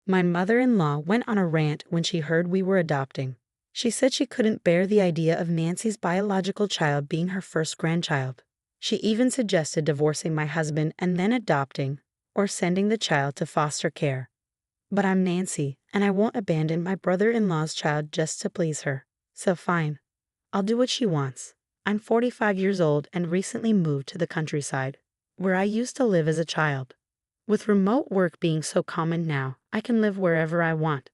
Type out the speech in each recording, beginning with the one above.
My mother-in-law went on a rant when she heard we were adopting. She said she couldn't bear the idea of Nancy's biological child being her first grandchild. She even suggested divorcing my husband and then adopting, or sending the child to foster care. But I'm Nancy, and I won't abandon my brother-in-law's child just to please her. So fine. I'll do what she wants. I'm 45 years old and recently moved to the countryside, where I used to live as a child. With remote work being so common now, I can live wherever I want.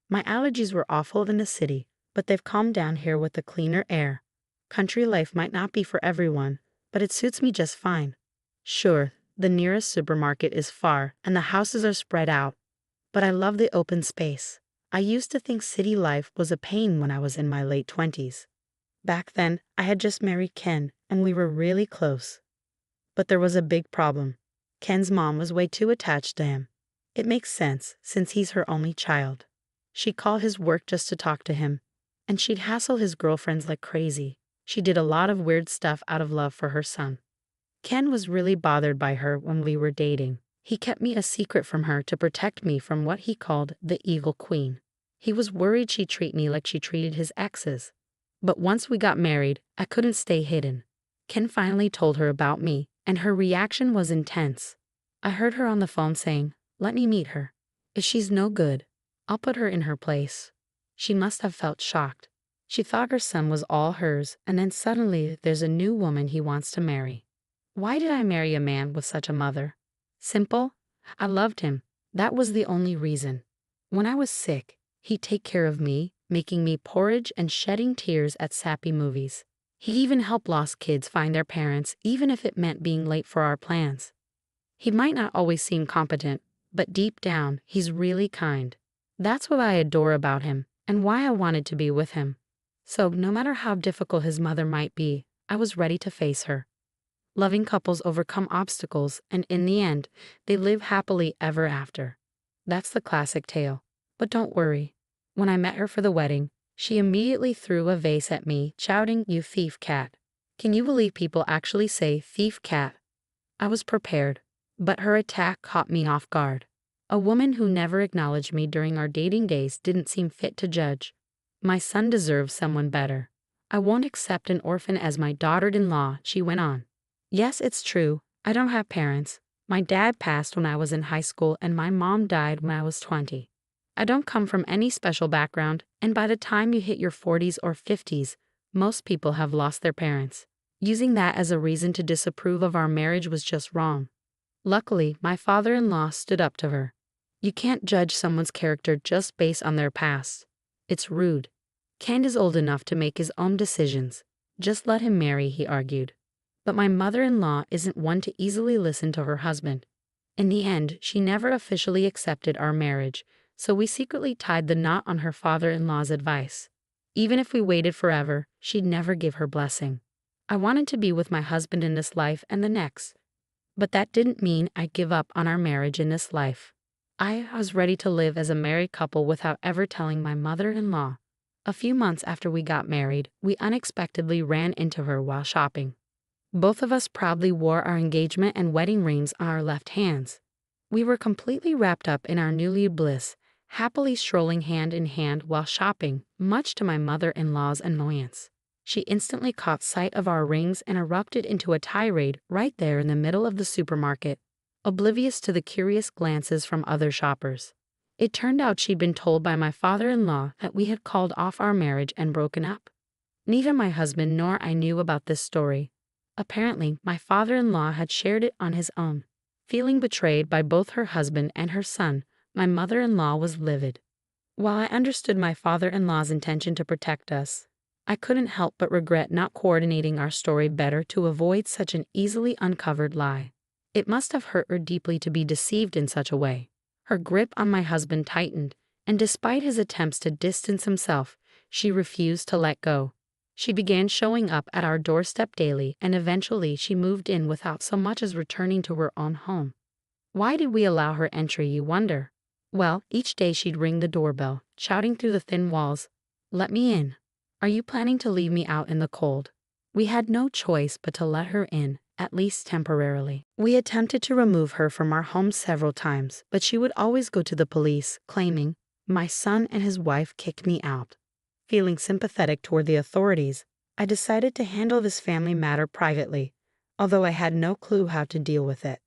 My allergies were awful in the city, but they've calmed down here with the cleaner air. Country life might not be for everyone, but it suits me just fine. Sure, the nearest supermarket is far and the houses are spread out, but I love the open space. I used to think city life was a pain when I was in my late 20s. Back then, I had just married Ken, and we were really close. But there was a big problem. Ken's mom was way too attached to him. It makes sense, since he's her only child. She'd call his work just to talk to him, and she'd hassle his girlfriends like crazy. She did a lot of weird stuff out of love for her son. Ken was really bothered by her when we were dating. He kept me a secret from her to protect me from what he called the evil queen. He was worried she'd treat me like she treated his exes. But once we got married, I couldn't stay hidden. Ken finally told her about me, and her reaction was intense. I heard her on the phone saying, "Let me meet her. If she's no good, I'll put her in her place." She must have felt shocked. She thought her son was all hers, and then suddenly there's a new woman he wants to marry. Why did I marry a man with such a mother? Simple. I loved him. That was the only reason. When I was sick, he'd take care of me, making me porridge and shedding tears at sappy movies. He even helped lost kids find their parents, even if it meant being late for our plans. He might not always seem competent, but deep down, he's really kind. That's what I adore about him, and why I wanted to be with him. So, no matter how difficult his mother might be, I was ready to face her. Loving couples overcome obstacles, and in the end, they live happily ever after. That's the classic tale. But don't worry. When I met her for the wedding, she immediately threw a vase at me, shouting, "You thief cat." Can you believe people actually say thief cat? I was prepared, but her attack caught me off guard. A woman who never acknowledged me during our dating days didn't seem fit to judge. My son deserves someone better. I won't accept an orphan as my daughter-in-law, she went on. Yes, it's true. I don't have parents. My dad passed when I was in high school and my mom died when I was 20. I don't come from any special background, and by the time you hit your 40s or 50s, most people have lost their parents. Using that as a reason to disapprove of our marriage was just wrong. Luckily, my father-in-law stood up to her. You can't judge someone's character just based on their past. It's rude. Ken is old enough to make his own decisions. Just let him marry, he argued. But my mother-in-law isn't one to easily listen to her husband. In the end, she never officially accepted our marriage, so we secretly tied the knot on her father-in-law's advice. Even if we waited forever, she'd never give her blessing. I wanted to be with my husband in this life and the next. But that didn't mean I'd give up on our marriage in this life. I was ready to live as a married couple without ever telling my mother-in-law. A few months after we got married, we unexpectedly ran into her while shopping. Both of us proudly wore our engagement and wedding rings on our left hands. We were completely wrapped up in our newly bliss, happily strolling hand in hand while shopping, much to my mother-in-law's annoyance. She instantly caught sight of our rings and erupted into a tirade right there in the middle of the supermarket, oblivious to the curious glances from other shoppers. It turned out she'd been told by my father-in-law that we had called off our marriage and broken up. Neither my husband nor I knew about this story. Apparently, my father-in-law had shared it on his own. Feeling betrayed by both her husband and her son, my mother-in-law was livid. While I understood my father-in-law's intention to protect us, I couldn't help but regret not coordinating our story better to avoid such an easily uncovered lie. It must have hurt her deeply to be deceived in such a way. Her grip on my husband tightened, and despite his attempts to distance himself, she refused to let go. She began showing up at our doorstep daily, and eventually she moved in without so much as returning to her own home. Why did we allow her entry, you wonder? Well, each day she'd ring the doorbell, shouting through the thin walls, "Let me in. Are you planning to leave me out in the cold?" We had no choice but to let her in, at least temporarily. We attempted to remove her from our home several times, but she would always go to the police, claiming, "My son and his wife kicked me out." Feeling sympathetic toward the authorities, I decided to handle this family matter privately, although I had no clue how to deal with it.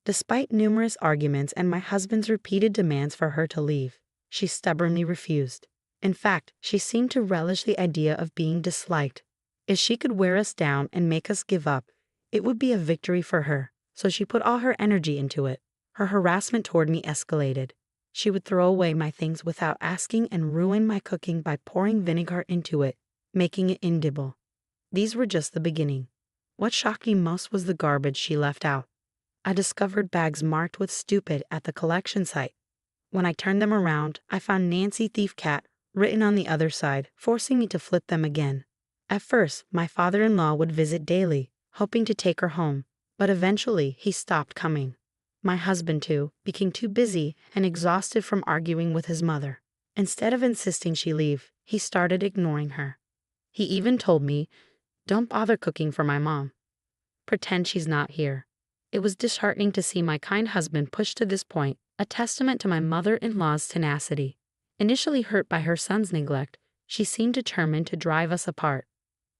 Despite numerous arguments and my husband's repeated demands for her to leave, she stubbornly refused. In fact, she seemed to relish the idea of being disliked. If she could wear us down and make us give up, it would be a victory for her, so she put all her energy into it. Her harassment toward me escalated. She would throw away my things without asking and ruin my cooking by pouring vinegar into it, making it inedible. These were just the beginning. What shocked me most was the garbage she left out. I discovered bags marked with "stupid" at the collection site. When I turned them around, I found "Nancy Thief Cat" written on the other side, forcing me to flip them again. At first, my father-in-law would visit daily, hoping to take her home, but eventually he stopped coming. My husband, too, became too busy and exhausted from arguing with his mother. Instead of insisting she leave, he started ignoring her. He even told me, "Don't bother cooking for my mom. Pretend she's not here." It was disheartening to see my kind husband pushed to this point, a testament to my mother-in-law's tenacity. Initially hurt by her son's neglect, she seemed determined to drive us apart.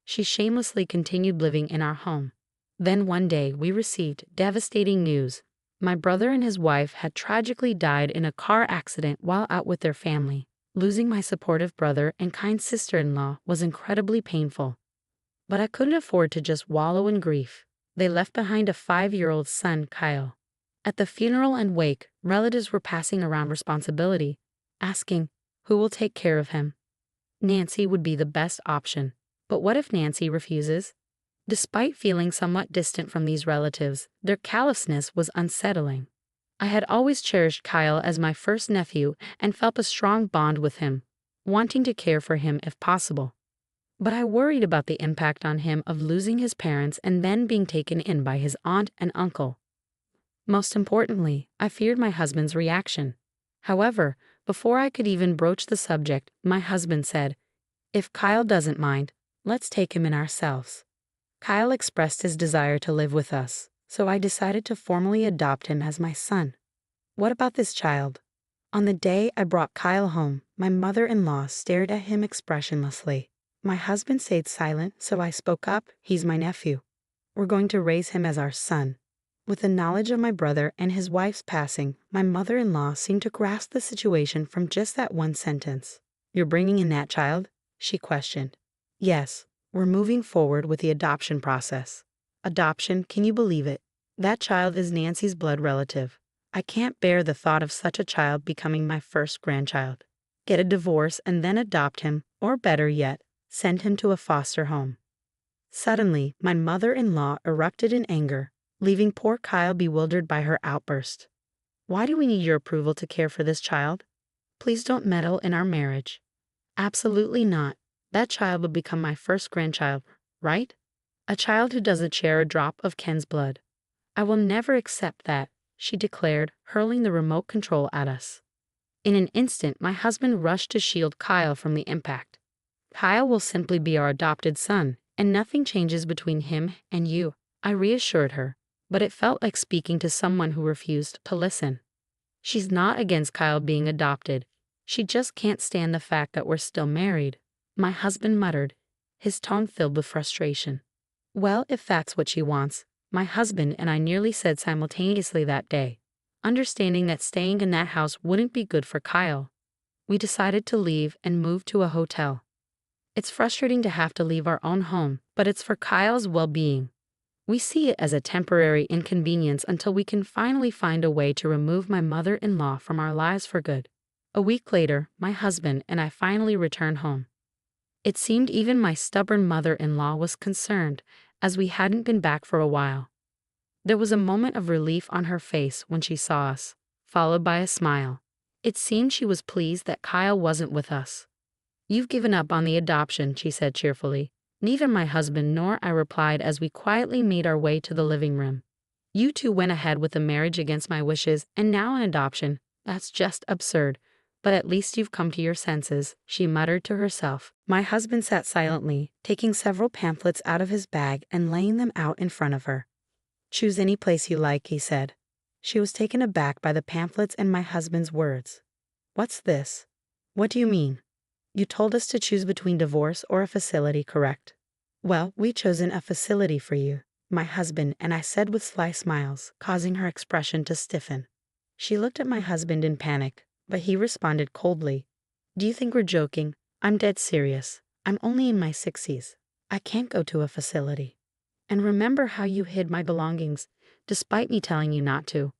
She shamelessly continued living in our home. Then one day we received devastating news. My brother and his wife had tragically died in a car accident while out with their family. Losing my supportive brother and kind sister-in-law was incredibly painful. But I couldn't afford to just wallow in grief. They left behind a 5-year-old son, Kyle. At the funeral and wake, relatives were passing around responsibility, asking, "Who will take care of him?" Nancy would be the best option. But what if Nancy refuses? Despite feeling somewhat distant from these relatives, their callousness was unsettling. I had always cherished Kyle as my first nephew and felt a strong bond with him, wanting to care for him if possible. But I worried about the impact on him of losing his parents and then being taken in by his aunt and uncle. Most importantly, I feared my husband's reaction. However, before I could even broach the subject, my husband said, "If Kyle doesn't mind, let's take him in ourselves." Kyle expressed his desire to live with us, so I decided to formally adopt him as my son. What about this child? On the day I brought Kyle home, my mother-in-law stared at him expressionlessly. My husband stayed silent, so I spoke up. "He's my nephew. We're going to raise him as our son." With the knowledge of my brother and his wife's passing, my mother-in-law seemed to grasp the situation from just that one sentence. "You're bringing in that child?" she questioned. "Yes, we're moving forward with the adoption process." Adoption, can you believe it? That child is Nancy's blood relative. I can't bear the thought of such a child becoming my first grandchild. Get a divorce and then adopt him, or better yet, send him to a foster home. Suddenly, my mother-in-law erupted in anger, leaving poor Kyle bewildered by her outburst. "Why do we need your approval to care for this child? Please don't meddle in our marriage." "Absolutely not. That child will become my first grandchild, right? A child who doesn't share a drop of Ken's blood. I will never accept that," she declared, hurling the remote control at us. In an instant, my husband rushed to shield Kyle from the impact. "Kyle will simply be our adopted son, and nothing changes between him and you," I reassured her, but it felt like speaking to someone who refused to listen. "She's not against Kyle being adopted. She just can't stand the fact that we're still married," my husband muttered, his tone filled with frustration. "Well, if that's what she wants," my husband and I nearly said simultaneously that day, understanding that staying in that house wouldn't be good for Kyle. We decided to leave and move to a hotel. It's frustrating to have to leave our own home, but it's for Kyle's well-being. We see it as a temporary inconvenience until we can finally find a way to remove my mother-in-law from our lives for good. A week later, my husband and I finally returned home. It seemed even my stubborn mother-in-law was concerned, as we hadn't been back for a while. There was a moment of relief on her face when she saw us, followed by a smile. It seemed she was pleased that Kyle wasn't with us. "You've given up on the adoption," she said cheerfully. Neither my husband nor I replied as we quietly made our way to the living room. "You two went ahead with a marriage against my wishes, and now an adoption. That's just absurd. But at least you've come to your senses," she muttered to herself. My husband sat silently, taking several pamphlets out of his bag and laying them out in front of her. Choose any place you like, he said. She was taken aback by the pamphlets and my husband's words. What's this? What do you mean? You told us to choose between divorce or a facility, correct? Well, we've chosen a facility for you, my husband and I said with sly smiles, causing her expression to stiffen. She looked at my husband in panic, but he responded coldly. Do you think we're joking? I'm dead serious. I'm only in my 60s. I can't go to a facility. And remember how you hid my belongings, despite me telling you not to.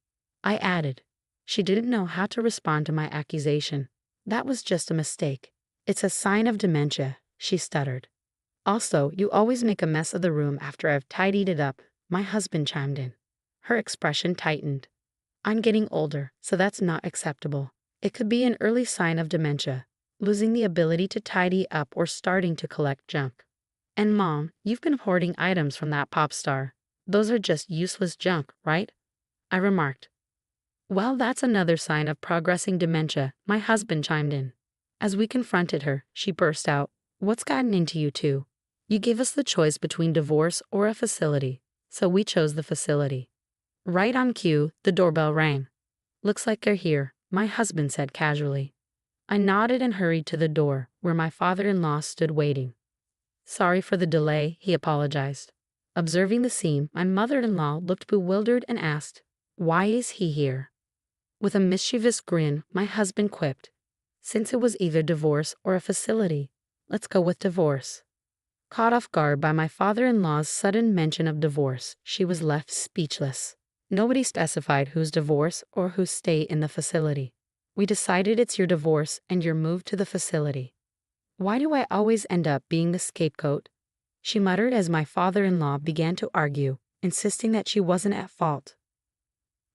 I added. She didn't know how to respond to my accusation. That was just a mistake. It's a sign of dementia, she stuttered. Also, you always make a mess of the room after I've tidied it up, my husband chimed in. Her expression tightened. I'm getting older, so that's not acceptable. It could be an early sign of dementia, losing the ability to tidy up or starting to collect junk. And Mom, you've been hoarding items from that pop star. Those are just useless junk, right? I remarked. Well, that's another sign of progressing dementia, my husband chimed in. As we confronted her, she burst out, What's gotten into you two? You gave us the choice between divorce or a facility, so we chose the facility. Right on cue, the doorbell rang. Looks like they're here, my husband said casually. I nodded and hurried to the door, where my father-in-law stood waiting. Sorry for the delay, he apologized. Observing the scene, my mother-in-law looked bewildered and asked, Why is he here? With a mischievous grin, my husband quipped, Since it was either divorce or a facility, let's go with divorce. Caught off guard by my father-in-law's sudden mention of divorce, she was left speechless. Nobody specified whose divorce or whose stay in the facility. We decided it's your divorce and your move to the facility. Why do I always end up being the scapegoat? She muttered as my father-in-law began to argue, insisting that she wasn't at fault.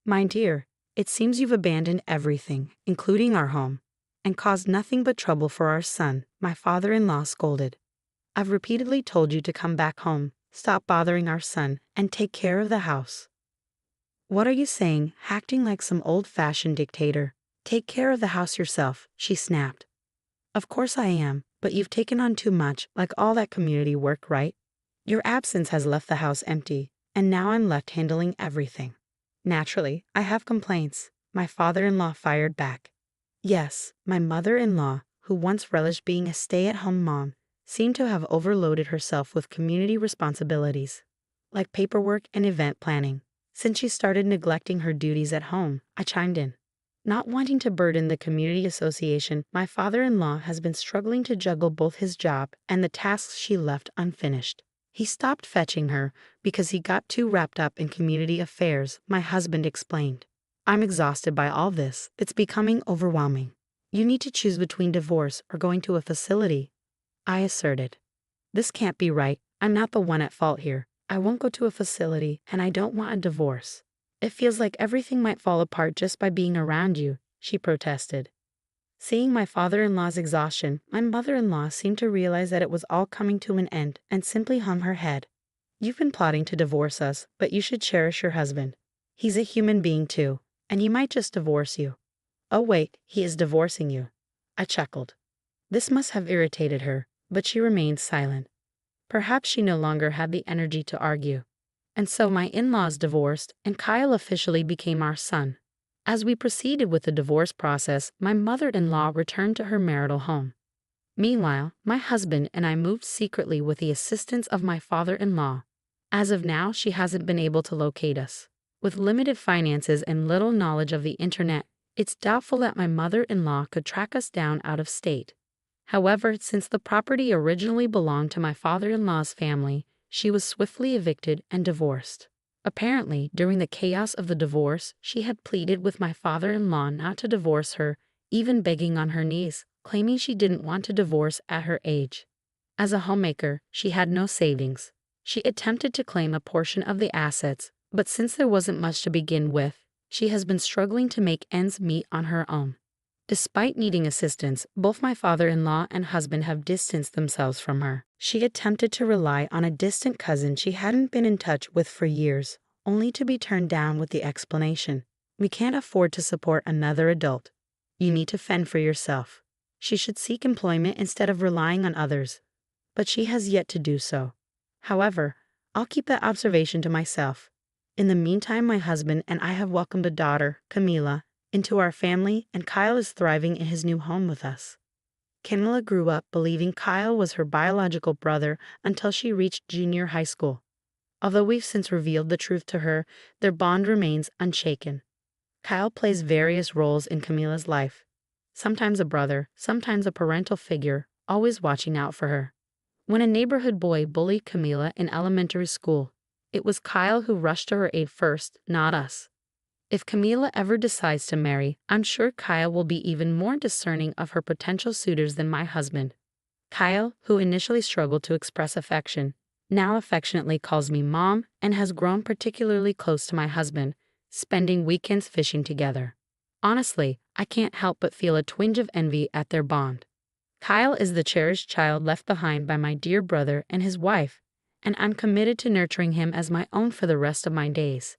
My dear, it seems you've abandoned everything, including our home, and caused nothing but trouble for our son, my father-in-law scolded. I've repeatedly told you to come back home, stop bothering our son, and take care of the house. What are you saying, acting like some old-fashioned dictator? Take care of the house yourself, she snapped. Of course I am, but you've taken on too much, like all that community work, right? Your absence has left the house empty, and now I'm left handling everything. Naturally, I have complaints, my father-in-law fired back. Yes, my mother-in-law, who once relished being a stay-at-home mom, seemed to have overloaded herself with community responsibilities, like paperwork and event planning. Since she started neglecting her duties at home, I chimed in. Not wanting to burden the community association, my father-in-law has been struggling to juggle both his job and the tasks she left unfinished. He stopped fetching her because he got too wrapped up in community affairs, my husband explained. I'm exhausted by all this. It's becoming overwhelming. You need to choose between divorce or going to a facility, I asserted. This can't be right. I'm not the one at fault here. I won't go to a facility, and I don't want a divorce. It feels like everything might fall apart just by being around you, she protested. Seeing my father-in-law's exhaustion, my mother-in-law seemed to realize that it was all coming to an end and simply hung her head. You've been plotting to divorce us, but you should cherish your husband. He's a human being too, and he might just divorce you. Oh wait, he is divorcing you. I chuckled. This must have irritated her, but she remained silent. Perhaps she no longer had the energy to argue. And so my in-laws divorced, and Kyle officially became our son. As we proceeded with the divorce process, my mother-in-law returned to her marital home. Meanwhile, my husband and I moved secretly with the assistance of my father-in-law. As of now, she hasn't been able to locate us. With limited finances and little knowledge of the internet, it's doubtful that my mother-in-law could track us down out of state. However, since the property originally belonged to my father-in-law's family, she was swiftly evicted and divorced. Apparently, during the chaos of the divorce, she had pleaded with my father-in-law not to divorce her, even begging on her knees, claiming she didn't want to divorce at her age. As a homemaker, she had no savings. She attempted to claim a portion of the assets, but since there wasn't much to begin with, she has been struggling to make ends meet on her own. Despite needing assistance, both my father-in-law and husband have distanced themselves from her. She attempted to rely on a distant cousin she hadn't been in touch with for years, only to be turned down with the explanation, "We can't afford to support another adult. You need to fend for yourself." She should seek employment instead of relying on others, but she has yet to do so. However, I'll keep that observation to myself. In the meantime, my husband and I have welcomed a daughter, Camila, into our family, and Kyle is thriving in his new home with us. Camila grew up believing Kyle was her biological brother until she reached junior high school. Although we've since revealed the truth to her, their bond remains unshaken. Kyle plays various roles in Camila's life. Sometimes a brother, sometimes a parental figure, always watching out for her. When a neighborhood boy bullied Camila in elementary school, it was Kyle who rushed to her aid first, not us. If Camila ever decides to marry, I'm sure Kyle will be even more discerning of her potential suitors than my husband. Kyle, who initially struggled to express affection, now affectionately calls me Mom and has grown particularly close to my husband, spending weekends fishing together. Honestly, I can't help but feel a twinge of envy at their bond. Kyle is the cherished child left behind by my dear brother and his wife, and I'm committed to nurturing him as my own for the rest of my days.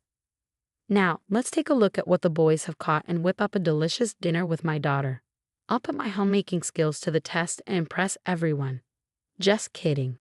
Now, let's take a look at what the boys have caught and whip up a delicious dinner with my daughter. I'll put my homemaking skills to the test and impress everyone. Just kidding.